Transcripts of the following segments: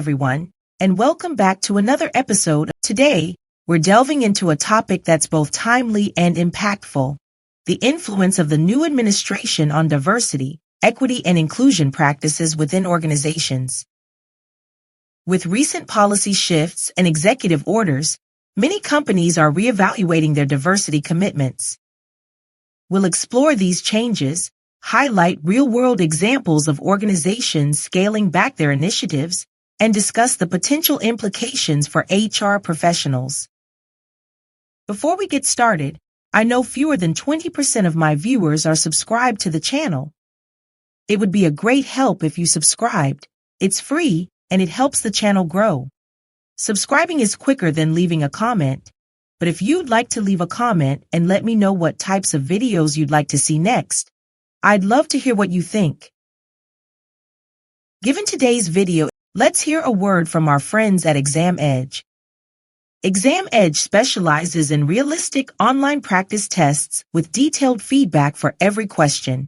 everyone, and welcome back to another episode. Today, we're delving into a topic that's both timely and impactful: the influence of the new administration on diversity, equity, and inclusion practices within organizations. With recent policy shifts and executive orders, many companies are reevaluating their diversity commitments. We'll explore these changes, highlight real-world examples of organizations scaling back their initiatives, and discuss the potential implications for HR professionals. Before we get started, I know fewer than 20% of my viewers are subscribed to the channel. It would be a great help if you subscribed. It's free, and it helps the channel grow. Subscribing is quicker than leaving a comment, but if you'd like to leave a comment and let me know what types of videos you'd like to see next, I'd love to hear what you think. Given today's video, let's hear a word from our friends at ExamEdge. ExamEdge specializes in realistic online practice tests with detailed feedback for every question.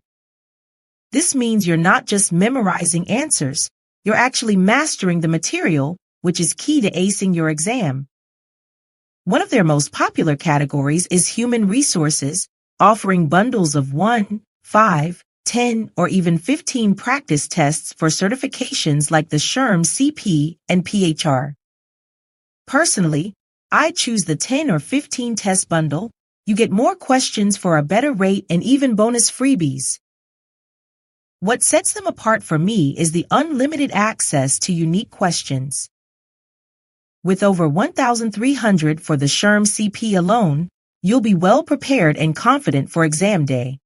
This means you're not just memorizing answers, you're actually mastering the material, which is key to acing your exam. One of their most popular categories is human resources, offering bundles of 1, 5, 10, or even 15 practice tests for certifications like the SHRM CP and PHR. Personally, I choose the 10 or 15 test bundle. You get more questions for a better rate and even bonus freebies. What sets them apart for me is the unlimited access to unique questions. With over 1,300 for the SHRM CP alone, you'll be well prepared and confident for exam day.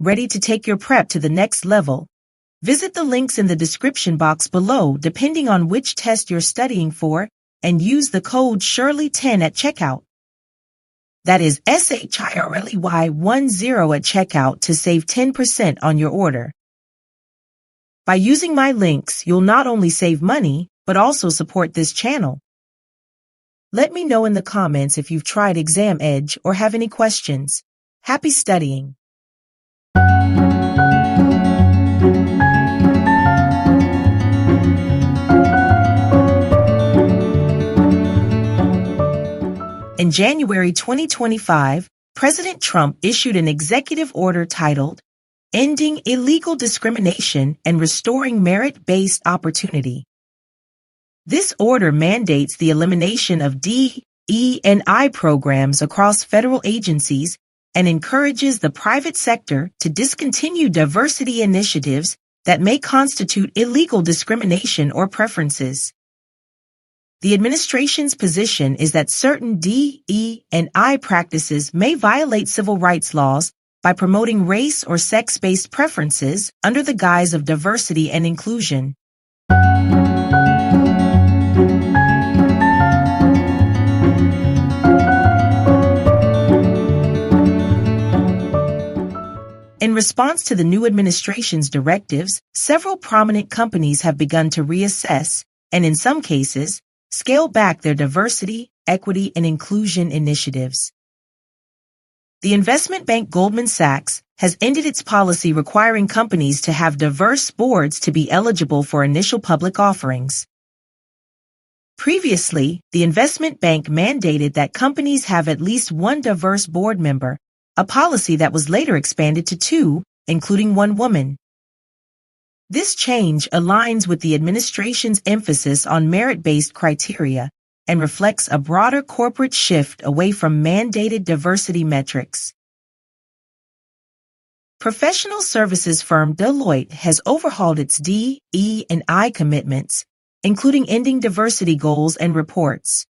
Ready to take your prep to the next level? Visit the links in the description box below depending on which test you're studying for, and use the code SHIRLEY10 at checkout. That is SHIRLEY10 at checkout to save 10% on your order. By using my links, you'll not only save money, but also support this channel. Let me know in the comments if you've tried ExamEdge or have any questions. Happy studying! In January 2025, President Trump issued an executive order titled Ending Illegal Discrimination and Restoring Merit-Based Opportunity. This order mandates the elimination of DE&I programs across federal agencies and encourages the private sector to discontinue diversity initiatives that may constitute illegal discrimination or preferences. The administration's position is that certain DE&I practices may violate civil rights laws by promoting race or sex-based preferences under the guise of diversity and inclusion. In response to the new administration's directives, several prominent companies have begun to reassess, and in some cases, scale back their diversity, equity, and inclusion initiatives. The investment bank Goldman Sachs has ended its policy requiring companies to have diverse boards to be eligible for initial public offerings. Previously, the investment bank mandated that companies have at least one diverse board member, a policy that was later expanded to 2, including one woman. This change aligns with the administration's emphasis on merit-based criteria and reflects a broader corporate shift away from mandated diversity metrics. Professional services firm Deloitte has overhauled its DE&I commitments, including ending diversity goals and reports.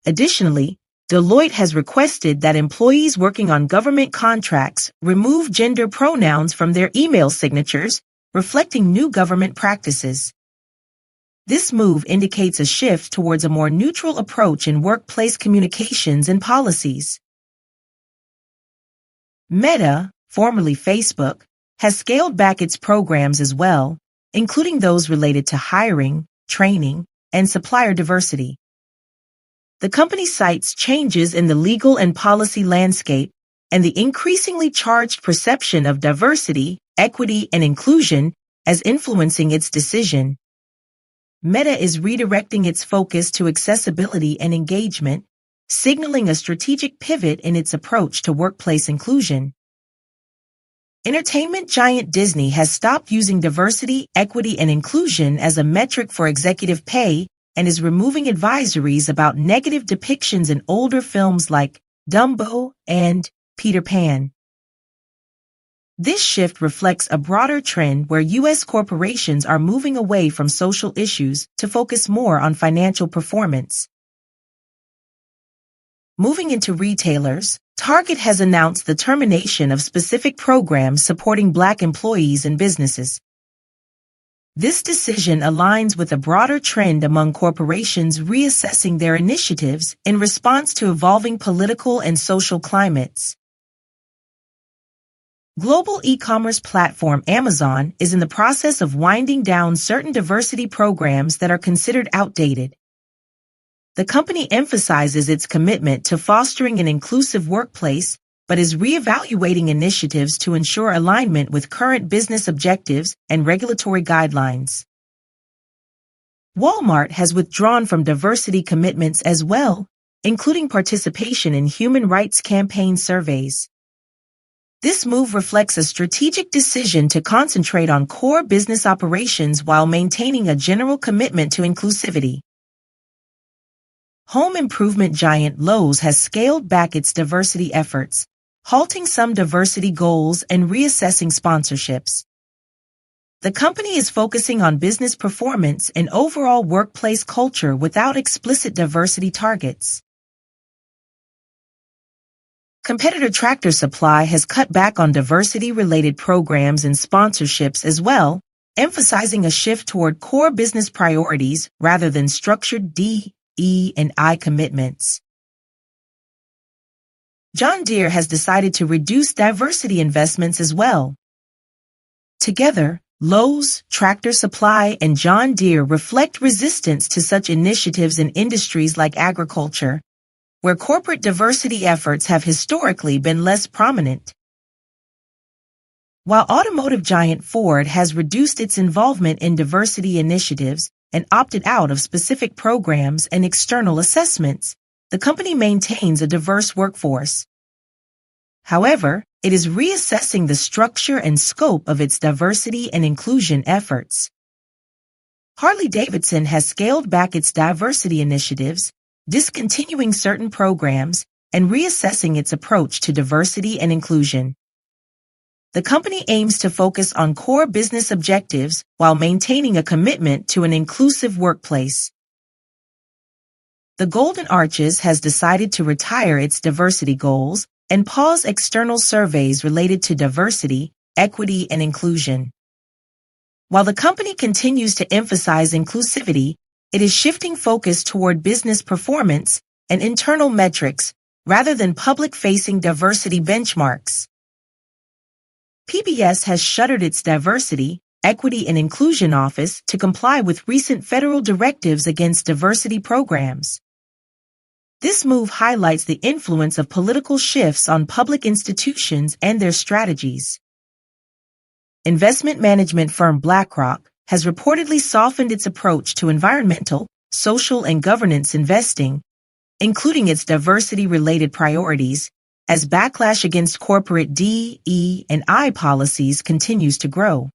Additionally, Deloitte has requested that employees working on government contracts remove gender pronouns from their email signatures, reflecting new government practices. This move indicates a shift towards a more neutral approach in workplace communications and policies. Meta, formerly Facebook, has scaled back its programs as well, including those related to hiring, training, and supplier diversity. The company cites changes in the legal and policy landscape and the increasingly charged perception of diversity, equity, and inclusion as influencing its decision. Meta is redirecting its focus to accessibility and engagement, signaling a strategic pivot in its approach to workplace inclusion. Entertainment giant Disney has stopped using diversity, equity, and inclusion as a metric for executive pay and is removing advisories about negative depictions in older films like Dumbo and Peter Pan. This shift reflects a broader trend where U.S. corporations are moving away from social issues to focus more on financial performance. Moving into retailers, Target has announced the termination of specific programs supporting Black employees and businesses. This decision aligns with a broader trend among corporations reassessing their initiatives in response to evolving political and social climates. Global e-commerce platform Amazon is in the process of winding down certain diversity programs that are considered outdated. The company emphasizes its commitment to fostering an inclusive workplace, but is reevaluating initiatives to ensure alignment with current business objectives and regulatory guidelines. Walmart has withdrawn from diversity commitments as well, including participation in human rights campaign surveys. This move reflects a strategic decision to concentrate on core business operations while maintaining a general commitment to inclusivity. Home improvement giant Lowe's has scaled back its diversity efforts, halting some diversity goals and reassessing sponsorships. The company is focusing on business performance and overall workplace culture without explicit diversity targets. Competitor Tractor Supply has cut back on diversity-related programs and sponsorships as well, emphasizing a shift toward core business priorities rather than structured DE&I commitments. John Deere has decided to reduce diversity investments as well. Together, Lowe's, Tractor Supply, and John Deere reflect resistance to such initiatives in industries like agriculture, where corporate diversity efforts have historically been less prominent. While automotive giant Ford has reduced its involvement in diversity initiatives and opted out of specific programs and external assessments, the company maintains a diverse workforce. However, it is reassessing the structure and scope of its diversity and inclusion efforts. Harley-Davidson has scaled back its diversity initiatives, discontinuing certain programs, and reassessing its approach to diversity and inclusion. The company aims to focus on core business objectives while maintaining a commitment to an inclusive workplace. The Golden Arches has decided to retire its diversity goals and pause external surveys related to diversity, equity, and inclusion. While the company continues to emphasize inclusivity, it is shifting focus toward business performance and internal metrics rather than public-facing diversity benchmarks. PBS has shuttered its Diversity, Equity, and Inclusion Office to comply with recent federal directives against diversity programs. This move highlights the influence of political shifts on public institutions and their strategies. Investment management firm BlackRock has reportedly softened its approach to environmental, social, and governance investing, including its diversity-related priorities, as backlash against corporate DE&I policies continues to grow.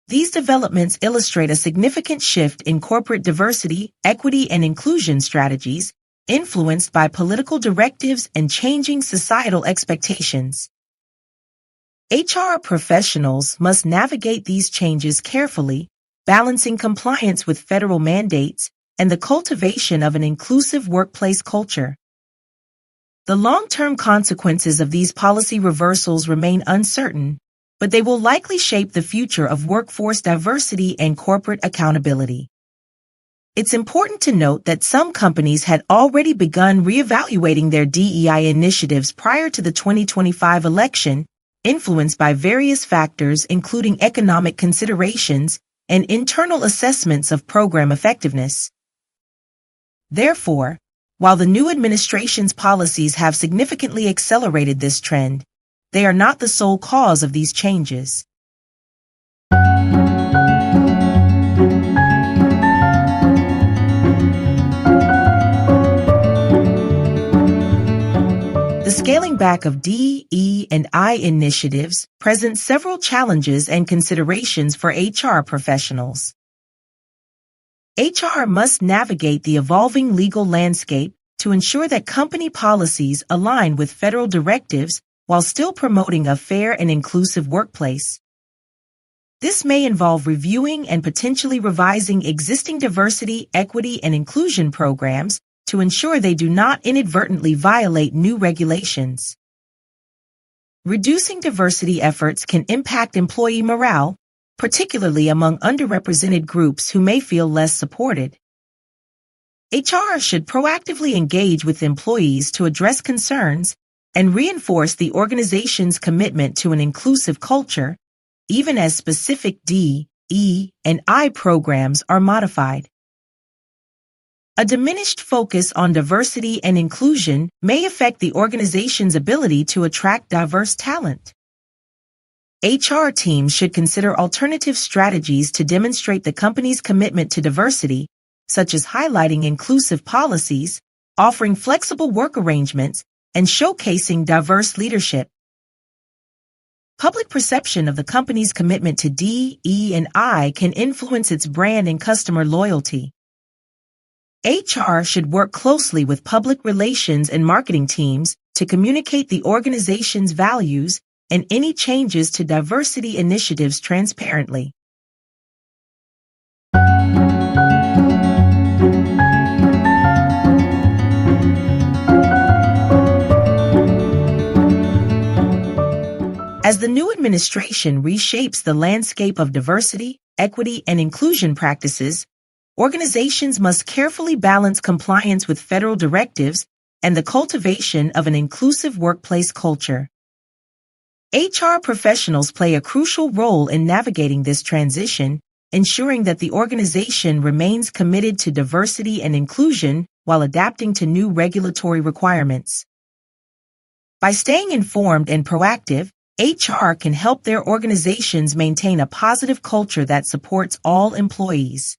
These developments illustrate a significant shift in corporate diversity, equity, and inclusion strategies, influenced by political directives and changing societal expectations. HR professionals must navigate these changes carefully, balancing compliance with federal mandates and the cultivation of an inclusive workplace culture. The long-term consequences of these policy reversals remain uncertain, but they will likely shape the future of workforce diversity and corporate accountability. It's important to note that some companies had already begun reevaluating their DEI initiatives prior to the 2025 election, influenced by various factors including economic considerations and internal assessments of program effectiveness. Therefore, while the new administration's policies have significantly accelerated this trend, they are not the sole cause of these changes. scaling back of DE&I initiatives presents several challenges and considerations for HR professionals. HR must navigate the evolving legal landscape to ensure that company policies align with federal directives while still promoting a fair and inclusive workplace. This may involve reviewing and potentially revising existing diversity, equity, and inclusion programs to ensure they do not inadvertently violate new regulations. Reducing diversity efforts can impact employee morale, particularly among underrepresented groups who may feel less supported. HR should proactively engage with employees to address concerns and reinforce the organization's commitment to an inclusive culture, even as specific DE&I programs are modified. A diminished focus on diversity and inclusion may affect the organization's ability to attract diverse talent. HR teams should consider alternative strategies to demonstrate the company's commitment to diversity, such as highlighting inclusive policies, offering flexible work arrangements, and showcasing diverse leadership. Public perception of the company's commitment to DE&I can influence its brand and customer loyalty. HR should work closely with public relations and marketing teams to communicate the organization's values and any changes to diversity initiatives transparently. As the new administration reshapes the landscape of diversity, equity, and inclusion practices, organizations must carefully balance compliance with federal directives and the cultivation of an inclusive workplace culture. HR professionals play a crucial role in navigating this transition, ensuring that the organization remains committed to diversity and inclusion while adapting to new regulatory requirements. By staying informed and proactive, HR can help their organizations maintain a positive culture that supports all employees.